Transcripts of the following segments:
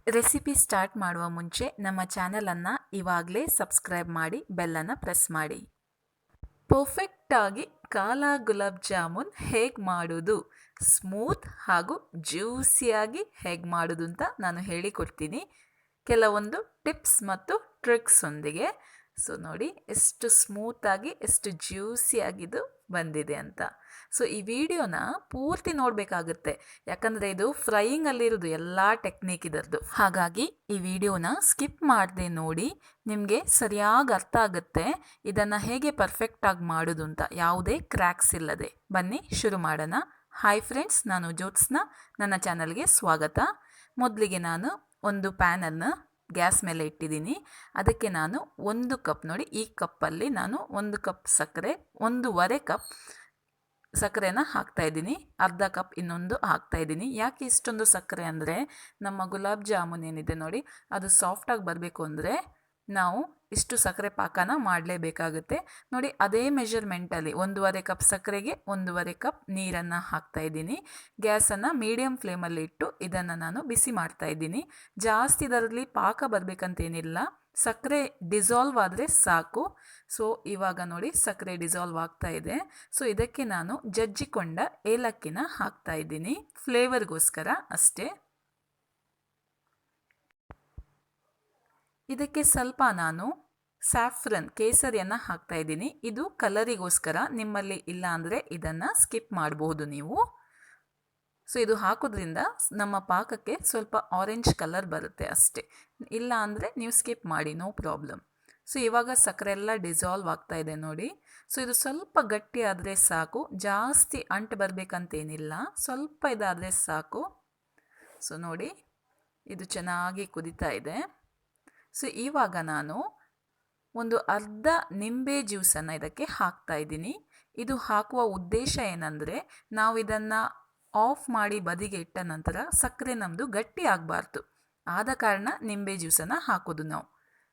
Recipe start ಮಾಡುವ ಮುಂಚೆ ನಮ್ಮ ಚಾನಲನ್ನು ಇವಾಗಲೇ ಸಬ್ಸ್ಕ್ರೈಬ್ ಮಾಡಿ ಬೆಲ್ಲನ್ನು ಪ್ರೆಸ್ ಮಾಡಿ. ಪರ್ಫೆಕ್ಟಾಗಿ ಕಾಲಾ ಗುಲಾಬ್ ಜಾಮೂನ್ ಹೇಗೆ ಮಾಡೋದು, ಸ್ಮೂತ್ ಹಾಗೂ ಜ್ಯೂಸಿಯಾಗಿ ಹೇಗೆ ಮಾಡೋದು ಅಂತ ನಾನು ಹೇಳಿಕೊಡ್ತೀನಿ ಕೆಲವೊಂದು ಟಿಪ್ಸ್ ಮತ್ತು ಟ್ರಿಕ್ಸ್ ಒಂದಿಗೆ. ಸೊ ನೋಡಿ ಎಷ್ಟು ಸ್ಮೂತಾಗಿ ಎಷ್ಟು ಜ್ಯೂಸಿಯಾಗಿದ್ದು ಬಂದಿದೆ ಅಂತ. ಸೊ ಈ ವಿಡಿಯೋನ ಪೂರ್ತಿ ನೋಡಬೇಕಾಗುತ್ತೆ, ಯಾಕಂದರೆ ಇದು ಫ್ರೈಯಿಂಗಲ್ಲಿರೋದು ಎಲ್ಲ ಟೆಕ್ನಿಕ್ ಇದರದ್ದು. ಹಾಗಾಗಿ ಈ ವಿಡಿಯೋನ ಸ್ಕಿಪ್ ಮಾಡದೆ ನೋಡಿ, ನಿಮಗೆ ಸರಿಯಾಗಿ ಅರ್ಥ ಆಗುತ್ತೆ ಇದನ್ನು ಹೇಗೆ ಪರ್ಫೆಕ್ಟಾಗಿ ಮಾಡೋದು ಅಂತ, ಯಾವುದೇ ಕ್ರ್ಯಾಕ್ಸ್ ಇಲ್ಲದೆ. ಬನ್ನಿ ಶುರು ಮಾಡೋಣ. ಹಾಯ್ ಫ್ರೆಂಡ್ಸ್, ನಾನು ಜ್ಯೋತ್ಸ್ನಾ, ನನ್ನ ಚಾನಲ್ಗೆ ಸ್ವಾಗತ. ಮೊದಲಿಗೆ ನಾನು ಒಂದು ಪ್ಯಾನನ್ನು ಗ್ಯಾಸ್ ಮೇಲೆ ಇಟ್ಟಿದ್ದೀನಿ. ಅದಕ್ಕೆ ನಾನು 1 ಕಪ್, ನೋಡಿ ಈ ಕಪ್ಪಲ್ಲಿ ನಾನು 1 ಕಪ್ ಸಕ್ಕರೆ, 1.5 ಕಪ್ ಸಕ್ಕರೆನ ಹಾಕ್ತಾಯಿದ್ದೀನಿ. ಅರ್ಧ ಕಪ್ ಇನ್ನೊಂದು ಹಾಕ್ತಾಯಿದ್ದೀನಿ. ಯಾಕೆ ಇಷ್ಟೊಂದು ಸಕ್ಕರೆ ಅಂದರೆ, ನಮ್ಮ ಗುಲಾಬ್ ಜಾಮೂನ್ ಏನಿದೆ ನೋಡಿ, ಅದು ಸಾಫ್ಟಾಗಿ ಬರಬೇಕು ಅಂದರೆ ನಾವು ಇಷ್ಟು ಸಕ್ಕರೆ ಪಾಕನ ಮಾಡಲೇಬೇಕಾಗುತ್ತೆ. ನೋಡಿ ಅದೇ ಮೆಷರ್ಮೆಂಟಲ್ಲಿ 1.5 ಕಪ್ ಸಕ್ಕರೆಗೆ 1.5 ಕಪ್ ನೀರನ್ನು ಹಾಕ್ತಾಯಿದ್ದೀನಿ. ಗ್ಯಾಸನ್ನು ಮೀಡಿಯಮ್ ಫ್ಲೇಮಲ್ಲಿ ಇಟ್ಟು ಇದನ್ನು ನಾನು ಬಿಸಿ ಮಾಡ್ತಾಯಿದ್ದೀನಿ. ಜಾಸ್ತಿ ಇದರಲ್ಲಿ ಪಾಕ ಬರಬೇಕಂತೇನಿಲ್ಲ, ಸಕ್ಕರೆ ಡಿಸಾಲ್ವ್ ಆದರೆ ಸಾಕು. ಸೊ ಇವಾಗ ನೋಡಿ ಸಕ್ಕರೆ ಡಿಸಾಲ್ವ್ ಆಗ್ತಾ ಇದೆ. ಸೊ ಇದಕ್ಕೆ ನಾನು ಜಜ್ಜಿಕೊಂಡ ಏಲಕ್ಕಿನ ಹಾಕ್ತಾಯಿದ್ದೀನಿ, ಫ್ಲೇವರ್ಗೋಸ್ಕರ ಅಷ್ಟೇ. ಇದಕ್ಕೆ ಸ್ವಲ್ಪ ನಾನು ಸ್ಯಾಫ್ರನ್, ಕೇಸರಿಯನ್ನು ಹಾಕ್ತಾಯಿದ್ದೀನಿ. ಇದು ಕಲರಿಗೋಸ್ಕರ, ನಿಮ್ಮಲ್ಲಿ ಇಲ್ಲ ಅಂದರೆ ಇದನ್ನು ಸ್ಕಿಪ್ ಮಾಡಬಹುದು ನೀವು. ಸೊ ಇದು ಹಾಕೋದ್ರಿಂದ ನಮ್ಮ ಪಾಕಕ್ಕೆ ಸ್ವಲ್ಪ ಆರೆಂಜ್ ಕಲರ್ ಬರುತ್ತೆ ಅಷ್ಟೇ. ಇಲ್ಲ ಅಂದರೆ ನೀವು ಸ್ಕಿಪ್ ಮಾಡಿ, ನೋ ಪ್ರಾಬ್ಲಮ್. ಸೊ ಇವಾಗ ಸಕ್ಕರೆ ಎಲ್ಲ ಡಿಸಾಲ್ವ್ ಆಗ್ತಾ ಇದೆ ನೋಡಿ. ಸೊ ಇದು ಸ್ವಲ್ಪ ಗಟ್ಟಿ ಆದರೆ ಸಾಕು, ಜಾಸ್ತಿ ಅಂಟು ಬರಬೇಕಂತೇನಿಲ್ಲ, ಸ್ವಲ್ಪ ಇದಾದರೆ ಸಾಕು. ಸೊ ನೋಡಿ ಇದು ಚೆನ್ನಾಗಿ ಕುದೀತಾ ಇದೆ. ಸೊ ಇವಾಗ ನಾನು ಒಂದು ಅರ್ಧ ನಿಂಬೆ ಜ್ಯೂಸನ್ನು ಇದಕ್ಕೆ ಹಾಕ್ತಾಯಿದ್ದೀನಿ. ಇದು ಹಾಕುವ ಉದ್ದೇಶ ಏನಂದರೆ, ನಾವು ಇದನ್ನು ಆಫ್ ಮಾಡಿ ಬದಿಗೆ ಇಟ್ಟ ನಂತರ ಸಕ್ಕರೆ ನಮ್ಮದು ಗಟ್ಟಿ ಆಗಬಾರ್ದು, ಆದ ಕಾರಣ ನಿಂಬೆ ಜ್ಯೂಸನ್ನು ಹಾಕೋದು ನಾವು.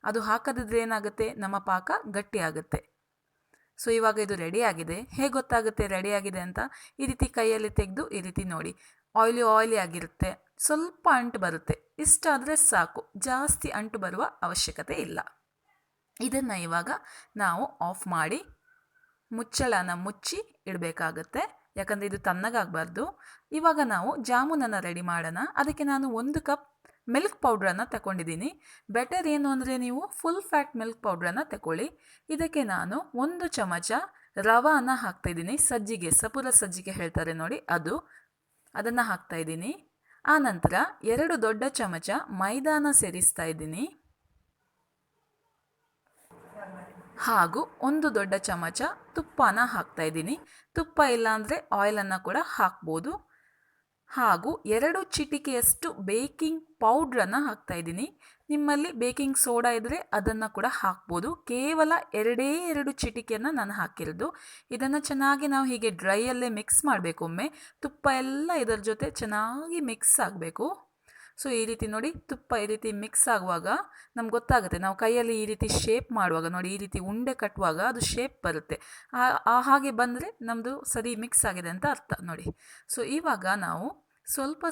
ಅದು ಹಾಕದಿದ್ರೆ ಏನಾಗುತ್ತೆ, ನಮ್ಮ ಪಾಕ ಗಟ್ಟಿ ಆಗುತ್ತೆ. ಸೊ ಇವಾಗ ಇದು ರೆಡಿಯಾಗಿದೆ. ಹೇಗೆ ಗೊತ್ತಾಗುತ್ತೆ ರೆಡಿಯಾಗಿದೆ ಅಂತ? ಈ ರೀತಿ ಕೈಯಲ್ಲಿ ತೆಗೆದು ಈ ರೀತಿ ನೋಡಿ, ಆಯ್ಲಿ ಆಗಿರುತ್ತೆ, ಸ್ವಲ್ಪ ಅಂಟು ಬರುತ್ತೆ, ಇಷ್ಟಾದರೆ ಸಾಕು, ಜಾಸ್ತಿ ಅಂಟು ಬರುವ ಅವಶ್ಯಕತೆ ಇಲ್ಲ. ಇದನ್ನು ಇವಾಗ ನಾವು ಆಫ್ ಮಾಡಿ ಮುಚ್ಚಳನ ಮುಚ್ಚಿ ಇಡಬೇಕಾಗತ್ತೆ, ಯಾಕಂದರೆ ಇದು ತಣ್ಣಗಾಗಬಾರ್ದು. ಇವಾಗ ನಾವು ಜಾಮೂನನ್ನು ರೆಡಿ ಮಾಡೋಣ. ಅದಕ್ಕೆ ನಾನು 1 ಕಪ್ ಮಿಲ್ಕ್ ಪೌಡ್ರನ್ನು ತಗೊಂಡಿದ್ದೀನಿ. ಬೆಟರ್ ಏನು ಅಂದರೆ ನೀವು ಫುಲ್ ಫ್ಯಾಟ್ ಮಿಲ್ಕ್ ಪೌಡ್ರನ್ನು ತಗೊಳ್ಳಿ. ಇದಕ್ಕೆ ನಾನು 1 ಚಮಚ ರವಾನ ಹಾಕ್ತಾಯಿದ್ದೀನಿ, ಸಜ್ಜಿಗೆ, ಸಪುರ ಸಜ್ಜಿಗೆ ಹೇಳ್ತಾರೆ ನೋಡಿ, ಅದನ್ನು ಹಾಕ್ತಾಯಿದ್ದೀನಿ. ಆನಂತರ 2 ದೊಡ್ಡ ಚಮಚ ಮೈದಾನ ಸೇರಿಸ್ತಾ ಇದ್ದೀನಿ, ಹಾಗೂ 1 ದೊಡ್ಡ ಚಮಚ ತುಪ್ಪನ ಹಾಕ್ತಾಯಿದ್ದೀನಿ. ತುಪ್ಪ ಇಲ್ಲಾಂದರೆ ಆಯಿಲನ್ನು ಕೂಡ ಹಾಕ್ಬೋದು. ಹಾಗೂ 2 ಚಿಟಿಕೆಯಷ್ಟು ಬೇಕಿಂಗ್ ಪೌಡ್ರನ್ನು ಹಾಕ್ತಾಯಿದ್ದೀನಿ. ನಿಮ್ಮಲ್ಲಿ ಬೇಕಿಂಗ್ ಸೋಡಾ ಇದ್ದರೆ ಅದನ್ನು ಕೂಡ ಹಾಕ್ಬೋದು. ಕೇವಲ 2 ಚಿಟಿಕೆಯನ್ನು ನಾನು ಹಾಕಿರೋದು. ಇದನ್ನು ಚೆನ್ನಾಗಿ ನಾವು ಹೀಗೆ ಡ್ರೈಯಲ್ಲೇ ಮಿಕ್ಸ್ ಮಾಡಬೇಕು. ಒಮ್ಮೆ ತುಪ್ಪ ಎಲ್ಲ ಇದರ ಜೊತೆ ಚೆನ್ನಾಗಿ ಮಿಕ್ಸ್ ಆಗಬೇಕು. ಸೊ ಈ ರೀತಿ ನೋಡಿ, ತುಪ್ಪ ಈ ರೀತಿ ಮಿಕ್ಸ್ ಆಗುವಾಗ ನಮ್ಗೆ ಗೊತ್ತಾಗುತ್ತೆ. ನಾವು ಕೈಯಲ್ಲಿ ಈ ರೀತಿ ಶೇಪ್ ಮಾಡುವಾಗ ನೋಡಿ, ಈ ರೀತಿ ಉಂಡೆ ಕಟ್ಟುವಾಗ ಅದು ಶೇಪ್ ಬರುತ್ತೆ. ಹಾಗೆ ಬಂದರೆ ನಮ್ಮದು ಸರಿ ಮಿಕ್ಸ್ ಆಗಿದೆ ಅಂತ ಅರ್ಥ ನೋಡಿ. ಸೊ ಇವಾಗ ನಾವು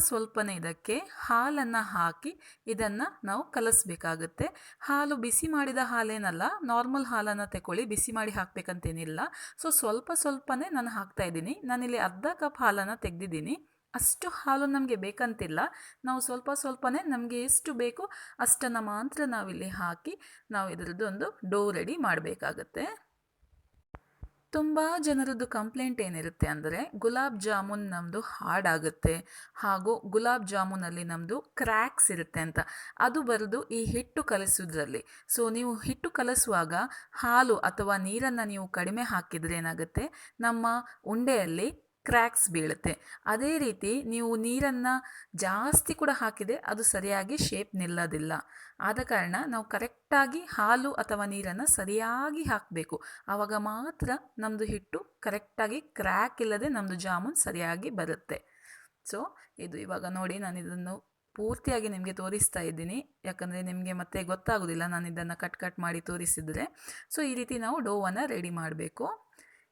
ಸ್ವಲ್ಪನೇ ಇದಕ್ಕೆ ಹಾಲನ್ನು ಹಾಕಿ ಇದನ್ನು ನಾವು ಕಲಿಸ್ಬೇಕಾಗುತ್ತೆ. ಹಾಲು ಬಿಸಿ ಮಾಡಿದ ಹಾಲೇನಲ್ಲ, ನಾರ್ಮಲ್ ಹಾಲನ್ನು ತಗೊಳ್ಳಿ, ಬಿಸಿ ಮಾಡಿ ಹಾಕಬೇಕಂತೇನಿಲ್ಲ. ಸೊ ಸ್ವಲ್ಪನೇ ನಾನು ಹಾಕ್ತಾಯಿದ್ದೀನಿ. ನಾನಿಲ್ಲಿ ಅರ್ಧ ಕಪ್ ಹಾಲನ್ನು ತೆಗೆದಿದ್ದೀನಿ. ಅಷ್ಟು ಹಾಲು ನಮಗೆ ಬೇಕಂತಿಲ್ಲ, ನಾವು ಸ್ವಲ್ಪನೇ ನಮಗೆ ಎಷ್ಟು ಬೇಕು ಅಷ್ಟನ್ನು ಮಾತ್ರ ನಾವಿಲ್ಲಿ ಹಾಕಿ ನಾವು ಇದರದ್ದು ಒಂದು ಡೋ ರೆಡಿ ಮಾಡಬೇಕಾಗತ್ತೆ. ತುಂಬ ಜನರದ್ದು ಕಂಪ್ಲೇಂಟ್ ಏನಿರುತ್ತೆ ಅಂದರೆ, ಗುಲಾಬ್ ಜಾಮೂನ್ ನಮ್ಮದು ಹಾರ್ಡಾಗುತ್ತೆ, ಹಾಗೂ ಗುಲಾಬ್ ಜಾಮೂನಲ್ಲಿ ನಮ್ಮದು ಕ್ರ್ಯಾಕ್ಸ್ ಇರುತ್ತೆ ಅಂತ. ಅದು ಬರೋದು ಈ ಹಿಟ್ಟು ಕಲಿಸೋದ್ರಲ್ಲಿ. ಸೊ ನೀವು ಹಿಟ್ಟು ಕಲಿಸುವಾಗ ಹಾಲು ಅಥವಾ ನೀರನ್ನು ನೀವು ಕಡಿಮೆ ಹಾಕಿದರೆ ಏನಾಗುತ್ತೆ, ನಮ್ಮ ಉಂಡೆಯಲ್ಲಿ ಕ್ರ್ಯಾಕ್ಸ್ ಬೀಳುತ್ತೆ. ಅದೇ ರೀತಿ ನೀವು ನೀರನ್ನು ಜಾಸ್ತಿ ಕೂಡ ಹಾಕಿದೆ ಅದು ಸರಿಯಾಗಿ ಶೇಪ್ ನಿಲ್ಲೋದಿಲ್ಲ. ಆದ ಕಾರಣ ನಾವು ಕರೆಕ್ಟಾಗಿ ಹಾಲು ಅಥವಾ ನೀರನ್ನು ಸರಿಯಾಗಿ ಹಾಕಬೇಕು. ಆವಾಗ ಮಾತ್ರ ನಮ್ಮದು ಹಿಟ್ಟು ಕರೆಕ್ಟಾಗಿ ಕ್ರ್ಯಾಕ್ ಇಲ್ಲದೆ ನಮ್ಮದು ಜಾಮೂನ್ ಸರಿಯಾಗಿ ಬರುತ್ತೆ. ಸೊ ಇದು ಇವಾಗ ನೋಡಿ, ನಾನು ಇದನ್ನು ಪೂರ್ತಿಯಾಗಿ ನಿಮಗೆ ತೋರಿಸ್ತಾ ಇದ್ದೀನಿ, ಯಾಕಂದರೆ ನಿಮಗೆ ಮತ್ತೆ ಗೊತ್ತಾಗೋದಿಲ್ಲ ನಾನು ಇದನ್ನು ಕಟ್ ಮಾಡಿ ತೋರಿಸಿದರೆ. ಸೊ ಈ ರೀತಿ ನಾವು ಡೋವನ್ನು ರೆಡಿ ಮಾಡಬೇಕು.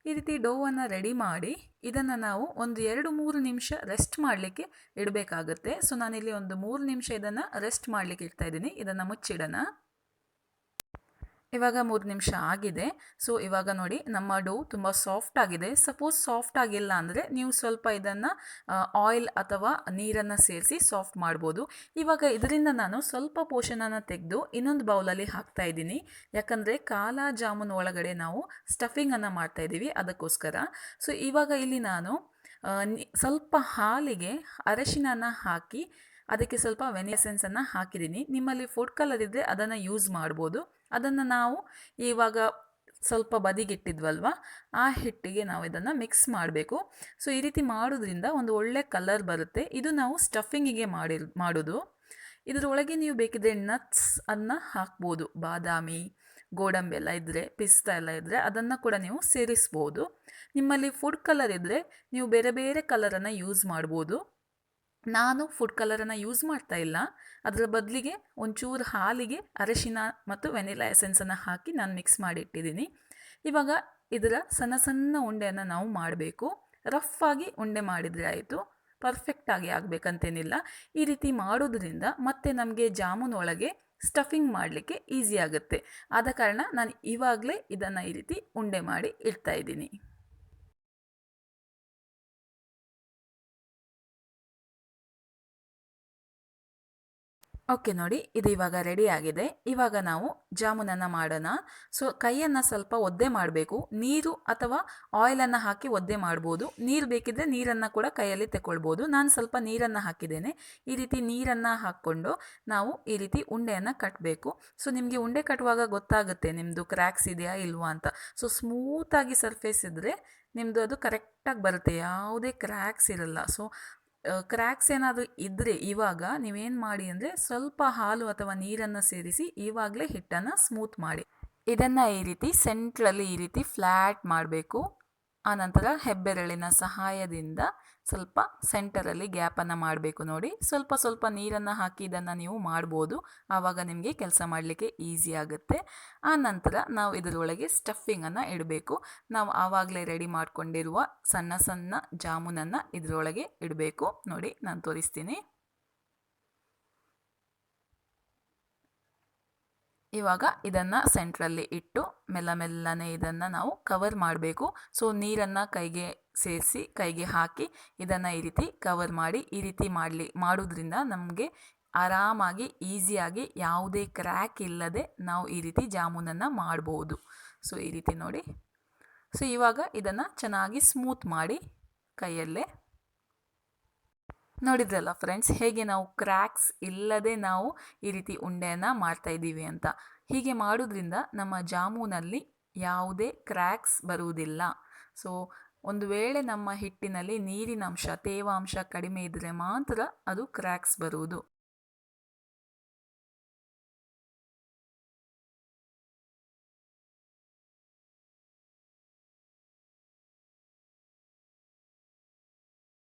ಈ ರೀತಿ ಡೋವನ್ನು ರೆಡಿ ಮಾಡಿ ಇದನ್ನು ನಾವು ಒಂದು 2-3 ನಿಮಿಷ ರೆಸ್ಟ್ ಮಾಡಲಿಕ್ಕೆ ಇಡಬೇಕಾಗುತ್ತೆ. ಸೊ ನಾನಿಲ್ಲಿ ಒಂದು 3 ನಿಮಿಷ ಇದನ್ನು ರೆಸ್ಟ್ ಮಾಡಲಿಕ್ಕೆ ಇಡ್ತಾ ಇದ್ದೀನಿ. ಇದನ್ನು ಮುಚ್ಚಿಡೋಣ. ಇವಾಗ 3 ನಿಮಿಷ ಆಗಿದೆ. ಸೊ ಇವಾಗ ನೋಡಿ ನಮ್ಮ ಡೋ ತುಂಬ ಸಾಫ್ಟ್ ಆಗಿದೆ. ಸಪೋಸ್ ಸಾಫ್ಟ್ ಆಗಿಲ್ಲ ಅಂದರೆ ನೀವು ಸ್ವಲ್ಪ ಇದನ್ನು ಆಯಿಲ್ ಅಥವಾ ನೀರನ್ನು ಸೇರಿಸಿ ಸಾಫ್ಟ್ ಮಾಡ್ಬೋದು. ಇವಾಗ ಇದರಿಂದ ನಾನು ಸ್ವಲ್ಪ ಪೋರ್ಷನನ್ನು ತೆಗೆದು ಇನ್ನೊಂದು ಬೌಲಲ್ಲಿ ಹಾಕ್ತಾ ಇದ್ದೀನಿ. ಯಾಕಂದರೆ ಕಾಲಾ ಜಾಮೂನ್ ಒಳಗಡೆ ನಾವು ಸ್ಟಫಿಂಗನ್ನು ಮಾಡ್ತಾ ಇದ್ದೀವಿ, ಅದಕ್ಕೋಸ್ಕರ. ಸೊ ಇವಾಗ ಇಲ್ಲಿ ನಾನು ಸ್ವಲ್ಪ ಹಾಲಿಗೆ ಅರಶಿನ ಹಾಕಿ ಅದಕ್ಕೆ ಸ್ವಲ್ಪ ವೆನಿಲಾ ಎಸೆನ್ಸನ್ನು ಹಾಕಿದ್ದೀನಿ. ನಿಮ್ಮಲ್ಲಿ ಫುಡ್ ಕಲರ್ ಇದ್ದರೆ ಅದನ್ನು ಯೂಸ್ ಮಾಡ್ಬೋದು. ಅದನ್ನು ನಾವು ಇವಾಗ ಸ್ವಲ್ಪ ಬದಿಗಿಟ್ಟಿದ್ವಲ್ವ, ಆ ಹಿಟ್ಟಿಗೆ ನಾವು ಇದನ್ನು ಮಿಕ್ಸ್ ಮಾಡಬೇಕು. ಸೊ ಈ ರೀತಿ ಮಾಡೋದ್ರಿಂದ ಒಂದು ಒಳ್ಳೆ ಕಲರ್ ಬರುತ್ತೆ. ಇದು ನಾವು ಸ್ಟಫಿಂಗಿಗೆ ಮಾಡೋದು. ಇದರೊಳಗೆ ನೀವು ಬೇಕಿದ್ರೆ ನಟ್ಸ್ ಅನ್ನು ಹಾಕ್ಬೋದು. ಬಾದಾಮಿ, ಗೋಡಂಬಿ ಎಲ್ಲ ಇದ್ದರೆ, ಪಿಸ್ತಾ ಎಲ್ಲ ಇದ್ದರೆ ಅದನ್ನು ಕೂಡ ನೀವು ಸೇರಿಸ್ಬೋದು. ನಿಮ್ಮಲ್ಲಿ ಫುಡ್ ಕಲರ್ ಇದ್ದರೆ ನೀವು ಬೇರೆ ಬೇರೆ ಕಲರನ್ನು ಯೂಸ್ ಮಾಡ್ಬೋದು. ನಾನು ಫುಡ್ ಕಲರನ್ನು ಯೂಸ್ ಮಾಡ್ತಾ ಇಲ್ಲ. ಅದರ ಬದಲಿಗೆ ಒಂಚೂರು ಹಾಲಿಗೆ ಅರಶಿನ ಮತ್ತು ವೆನಿಲಾ ಎಸೆನ್ಸನ್ನು ಹಾಕಿ ನಾನು ಮಿಕ್ಸ್ ಮಾಡಿ ಇಟ್ಟಿದ್ದೀನಿ. ಇವಾಗ ಇದರ ಸಣ್ಣ ಸಣ್ಣ ಉಂಡೆಯನ್ನು ನಾವು ಮಾಡಬೇಕು. ರಫಾಗಿ ಉಂಡೆ ಮಾಡಿದರೆ ಆಯಿತು, ಪರ್ಫೆಕ್ಟಾಗಿ ಆಗಬೇಕಂತೇನಿಲ್ಲ. ಈ ರೀತಿ ಮಾಡೋದ್ರಿಂದ ಮತ್ತೆ ನಮಗೆ ಜಾಮೂನ್ ಒಳಗೆ ಸ್ಟಫಿಂಗ್ ಮಾಡಲಿಕ್ಕೆ ಈಸಿ ಆಗುತ್ತೆ. ಆದ ಕಾರಣ ನಾನು ಇವಾಗಲೇ ಇದನ್ನು ಈ ರೀತಿ ಉಂಡೆ ಮಾಡಿ ಇಡ್ತಾ ಇದ್ದೀನಿ. ಓಕೆ ನೋಡಿ, ಇದು ಇವಾಗ ರೆಡಿ ಆಗಿದೆ. ಇವಾಗ ನಾವು ಜಾಮೂನನ್ನು ಮಾಡೋಣ. ಸೊ ಕೈಯನ್ನು ಸ್ವಲ್ಪ ಒದ್ದೆ ಮಾಡಬೇಕು. ನೀರು ಅಥವಾ ಆಯಿಲನ್ನು ಹಾಕಿ ಒದ್ದೆ ಮಾಡ್ಬೋದು. ನೀರು ಬೇಕಿದ್ದರೆ ನೀರನ್ನು ಕೂಡ ಕೈಯಲ್ಲಿ ತಗೊಳ್ಬೋದು. ನಾನು ಸ್ವಲ್ಪ ನೀರನ್ನು ಹಾಕಿದ್ದೇನೆ. ಈ ರೀತಿ ನೀರನ್ನು ಹಾಕ್ಕೊಂಡು ನಾವು ಈ ರೀತಿ ಉಂಡೆಯನ್ನು ಕಟ್ಟಬೇಕು. ಸೊ ನಿಮಗೆ ಉಂಡೆ ಕಟ್ಟುವಾಗ ಗೊತ್ತಾಗುತ್ತೆ ನಿಮ್ಮದು ಕ್ರ್ಯಾಕ್ಸ್ ಇದೆಯಾ ಇಲ್ವಾ ಅಂತ. ಸೊ ಸ್ಮೂತಾಗಿ ಸರ್ಫೇಸ್ ಇದ್ದರೆ ನಿಮ್ಮದು ಅದು ಕರೆಕ್ಟಾಗಿ ಬರುತ್ತೆ, ಯಾವುದೇ ಕ್ರ್ಯಾಕ್ಸ್ ಇರಲ್ಲ. ಸೊ ಕ್ರ್ಯಾಕ್ಸ್ ಏನಾದರೂ ಇದ್ದರೆ ಇವಾಗ ನೀವೇನು ಮಾಡಿ ಅಂದರೆ ಸ್ವಲ್ಪ ಹಾಲು ಅಥವಾ ನೀರನ್ನು ಸೇರಿಸಿ ಇವಾಗಲೇ ಹಿಟ್ಟನ್ನು ಸ್ಮೂತ್ ಮಾಡಿ. ಇದನ್ನು ಈ ರೀತಿ ಸೆಂಟ್ರಲ್ಲಿ ಈ ರೀತಿ ಫ್ಲ್ಯಾಟ್ ಮಾಡಬೇಕು. ಆನಂತರ ಹೆಬ್ಬೆರಳಿನ ಸಹಾಯದಿಂದ ಸ್ವಲ್ಪ ಸೆಂಟರಲ್ಲಿ ಗ್ಯಾಪನ್ನು ಮಾಡಬೇಕು. ನೋಡಿ, ಸ್ವಲ್ಪ ಸ್ವಲ್ಪ ನೀರನ್ನು ಹಾಕಿ ಇದನ್ನು ನೀವು ಮಾಡ್ಬೋದು. ಆವಾಗ ನಿಮಗೆ ಕೆಲಸ ಮಾಡಲಿಕ್ಕೆ ಈಸಿ ಆಗುತ್ತೆ. ಆ ನಂತರ ನಾವು ಇದರೊಳಗೆ ಸ್ಟಫಿಂಗನ್ನು ಇಡಬೇಕು. ನಾವು ಆವಾಗಲೇ ರೆಡಿ ಮಾಡಿಕೊಂಡಿರುವ ಸಣ್ಣ ಸಣ್ಣ ಜಾಮೂನನ್ನು ಇದರೊಳಗೆ ಇಡಬೇಕು. ನೋಡಿ, ನಾನು ತೋರಿಸ್ತೀನಿ. ಇವಾಗ ಇದನ್ನು ಸೆಂಟ್ರಲ್ಲಿ ಇಟ್ಟು ಮೆಲ್ಲನೆ ಇದನ್ನು ನಾವು ಕವರ್ ಮಾಡಬೇಕು. ಸೊ ನೀರನ್ನು ಕೈಗೆ ಸೇರಿಸಿ ಕೈಗೆ ಹಾಕಿ ಇದನ್ನು ಈ ರೀತಿ ಕವರ್ ಮಾಡಿ, ಈ ರೀತಿ ಮಾಡೋದ್ರಿಂದ ನಮಗೆ ಆರಾಮಾಗಿ ಈಸಿಯಾಗಿ ಯಾವುದೇ ಕ್ರ್ಯಾಕ್ ಇಲ್ಲದೆ ನಾವು ಈ ರೀತಿ ಜಾಮೂನನ್ನು ಮಾಡ್ಬೋದು. ಸೊ ಈ ರೀತಿ ನೋಡಿ. ಸೊ ಇವಾಗ ಇದನ್ನು ಚೆನ್ನಾಗಿ ಸ್ಮೂತ್ ಮಾಡಿ ಕೈಯಲ್ಲೇ. ನೋಡಿದ್ರಲ್ಲ ಫ್ರೆಂಡ್ಸ್, ಹೇಗೆ ನಾವು ಕ್ರ್ಯಾಕ್ಸ್ ಇಲ್ಲದೆ ನಾವು ಈ ರೀತಿ ಉಂಡೆಯನ್ನು ಮಾಡ್ತಾಯಿದ್ದೀವಿ ಅಂತ. ಹೀಗೆ ಮಾಡೋದ್ರಿಂದ ನಮ್ಮ ಜಾಮೂನಲ್ಲಿ ಯಾವುದೇ ಕ್ರ್ಯಾಕ್ಸ್ ಬರುವುದಿಲ್ಲ. ಸೊ ಒಂದು ವೇಳೆ ನಮ್ಮ ಹಿಟ್ಟಿನಲ್ಲಿ ನೀರಿನಂಶ, ತೇವಾಂಶ ಕಡಿಮೆ ಇದ್ದರೆ ಮಾತ್ರ ಅದು ಕ್ರ್ಯಾಕ್ಸ್ ಬರುವುದು.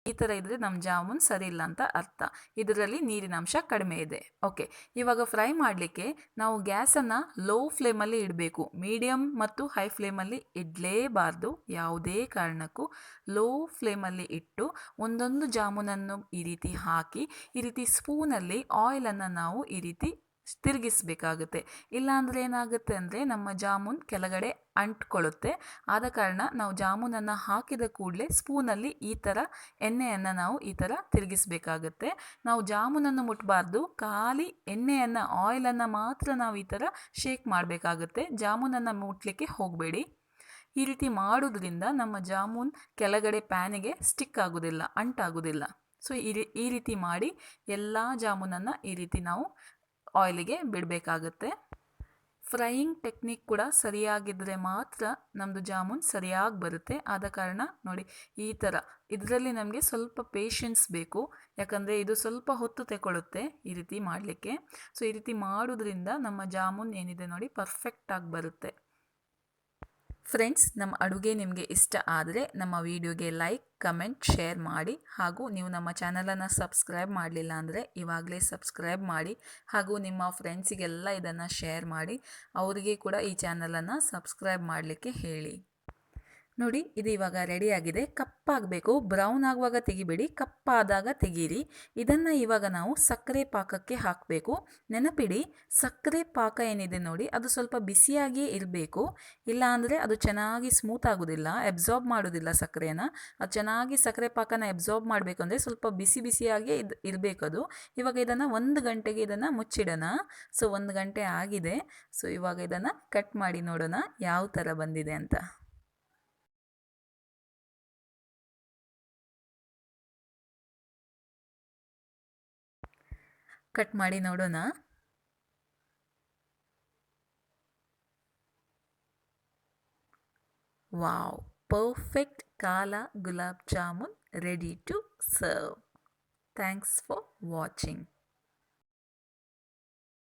ಈ ಥರ ಇದ್ದರೆ ನಮ್ಮ ಜಾಮೂನ್ ಸರಿ ಇಲ್ಲ ಅಂತ ಅರ್ಥ. ಇದರಲ್ಲಿ ನೀರಿನ ಅಂಶ ಕಡಿಮೆ ಇದೆ. ಓಕೆ, ಇವಾಗ ಫ್ರೈ ಮಾಡಲಿಕ್ಕೆ ನಾವು ಗ್ಯಾಸನ್ನು ಲೋ ಫ್ಲೇಮಲ್ಲಿ ಇಡಬೇಕು. ಮೀಡಿಯಮ್ ಮತ್ತು ಹೈ ಫ್ಲೇಮಲ್ಲಿ ಇಡಲೇಬಾರ್ದು. ಯಾವುದೇ ಕಾರಣಕ್ಕೂ ಲೋ ಫ್ಲೇಮಲ್ಲಿ ಇಟ್ಟು ಒಂದೊಂದು ಜಾಮೂನನ್ನು ಈ ರೀತಿ ಹಾಕಿ ಈ ರೀತಿ ಸ್ಪೂನಲ್ಲಿ ಆಯಿಲನ್ನು ನಾವು ಈ ರೀತಿ ತಿರುಗಿಸಬೇಕಾಗುತ್ತೆ. ಇಲ್ಲಾಂದರೆ ಏನಾಗುತ್ತೆ ಅಂದರೆ ನಮ್ಮ ಜಾಮೂನ್ ಕೆಳಗಡೆ ಅಂಟ್ಕೊಳ್ಳುತ್ತೆ. ಆದ ಕಾರಣ ನಾವು ಜಾಮೂನನ್ನು ಹಾಕಿದ ಕೂಡಲೇ ಸ್ಪೂನಲ್ಲಿ ಈ ಥರ ಎಣ್ಣೆಯನ್ನು ನಾವು ಈ ಥರ ತಿರುಗಿಸಬೇಕಾಗುತ್ತೆ. ನಾವು ಜಾಮೂನನ್ನು ಮುಟ್ಟಬಾರ್ದು, ಖಾಲಿ ಎಣ್ಣೆಯನ್ನು, ಆಯಿಲನ್ನು ಮಾತ್ರ ನಾವು ಈ ಥರ ಶೇಕ್ ಮಾಡಬೇಕಾಗುತ್ತೆ. ಜಾಮೂನನ್ನು ಮುಟ್ಟಲಿಕ್ಕೆ ಹೋಗಬೇಡಿ. ಈ ರೀತಿ ಮಾಡೋದ್ರಿಂದ ನಮ್ಮ ಜಾಮೂನ್ ಕೆಳಗಡೆ ಪ್ಯಾನಿಗೆ ಸ್ಟಿಕ್ ಆಗೋದಿಲ್ಲ, ಅಂಟಾಗೋದಿಲ್ಲ. ಸೊ ಈ ರೀತಿ ಮಾಡಿ ಎಲ್ಲ ಜಾಮೂನನ್ನು ಈ ರೀತಿ ನಾವು ಆಯಿಲಿಗೆ ಬಿಡಬೇಕಾಗುತ್ತೆ. ಫ್ರೈಯಿಂಗ್ ಟೆಕ್ನಿಕ್ ಕೂಡ ಸರಿಯಾಗಿದ್ದರೆ ಮಾತ್ರ ನಮ್ಮದು ಜಾಮೂನ್ ಸರಿಯಾಗಿ ಬರುತ್ತೆ. ಆದ ಕಾರಣ ನೋಡಿ, ಈ ಥರ ಇದರಲ್ಲಿ ನಮಗೆ ಸ್ವಲ್ಪ ಪೇಷನ್ಸ್ ಬೇಕು. ಯಾಕಂದರೆ ಇದು ಸ್ವಲ್ಪ ಹೊತ್ತು ತಗೊಳ್ಳುತ್ತೆ ಈ ರೀತಿ ಮಾಡಲಿಕ್ಕೆ. ಸೊ ಈ ರೀತಿ ಮಾಡೋದ್ರಿಂದ ನಮ್ಮ ಜಾಮೂನ್ ಏನಿದೆ ನೋಡಿ ಪರ್ಫೆಕ್ಟಾಗಿ ಬರುತ್ತೆ. ಫ್ರೆಂಡ್ಸ್, ನಮ್ಮ ಅಡುಗೆ ನಿಮಗೆ ಇಷ್ಟ ಆದರೆ ನಮ್ಮ ವಿಡಿಯೋಗೆ ಲೈಕ್, ಕಮೆಂಟ್, ಶೇರ್ ಮಾಡಿ. ಹಾಗೂ ನೀವು ನಮ್ಮ ಚಾನಲನ್ನು ಸಬ್ಸ್ಕ್ರೈಬ್ ಮಾಡಲಿಲ್ಲ ಅಂದರೆ ಇವಾಗಲೇ ಸಬ್ಸ್ಕ್ರೈಬ್ ಮಾಡಿ. ಹಾಗೂ ನಿಮ್ಮ ಫ್ರೆಂಡ್ಸಿಗೆಲ್ಲ ಇದನ್ನು ಶೇರ್ ಮಾಡಿ. ಅವರಿಗೆ ಕೂಡ ಈ ಚಾನಲನ್ನು ಸಬ್ಸ್ಕ್ರೈಬ್ ಮಾಡಲಿಕ್ಕೆ ಹೇಳಿ. ನೋಡಿ ಇದು ಇವಾಗ ರೆಡಿಯಾಗಿದೆ. ಕಪ್ಪಾಗಬೇಕು, ಬ್ರೌನ್ ಆಗುವಾಗ ತೆಗಿಬೇಡಿ, ಕಪ್ಪಾದಾಗ ತೆಗೀರಿ. ಇದನ್ನು ಇವಾಗ ನಾವು ಸಕ್ಕರೆ ಪಾಕಕ್ಕೆ ಹಾಕಬೇಕು. ನೆನಪಿಡಿ, ಸಕ್ಕರೆ ಪಾಕ ಏನಿದೆ ನೋಡಿ ಅದು ಸ್ವಲ್ಪ ಬಿಸಿಯಾಗಿಯೇ ಇರಬೇಕು, ಇಲ್ಲ ಅಂದರೆ ಅದು ಚೆನ್ನಾಗಿ ಸ್ಮೂತ್ ಆಗೋದಿಲ್ಲ, ಎಬ್ಸಾರ್ಬ್ ಮಾಡೋದಿಲ್ಲ ಸಕ್ಕರೆನ. ಅದು ಚೆನ್ನಾಗಿ ಸಕ್ಕರೆ ಪಾಕನ ಎಬ್ಸಾರ್ಬ್ ಮಾಡಬೇಕು ಅಂದರೆ ಸ್ವಲ್ಪ ಬಿಸಿ ಬಿಸಿಯಾಗಿಯೇ ಇರಬೇಕು ಅದು. ಇವಾಗ ಇದನ್ನು 1 ಗಂಟೆಗೆ ಇದನ್ನು ಮುಚ್ಚಿಡೋಣ. ಸೊ 1 ಗಂಟೆ ಆಗಿದೆ. ಸೊ ಇವಾಗ ಇದನ್ನು ಕಟ್ ಮಾಡಿ ನೋಡೋಣ ಯಾವ ಥರ ಬಂದಿದೆ ಅಂತ. ಕಟ್ ಮಾಡಿ ನೋಡೋಣ. Wow, perfect kala gulab jamun ready to serve. Thanks for watching.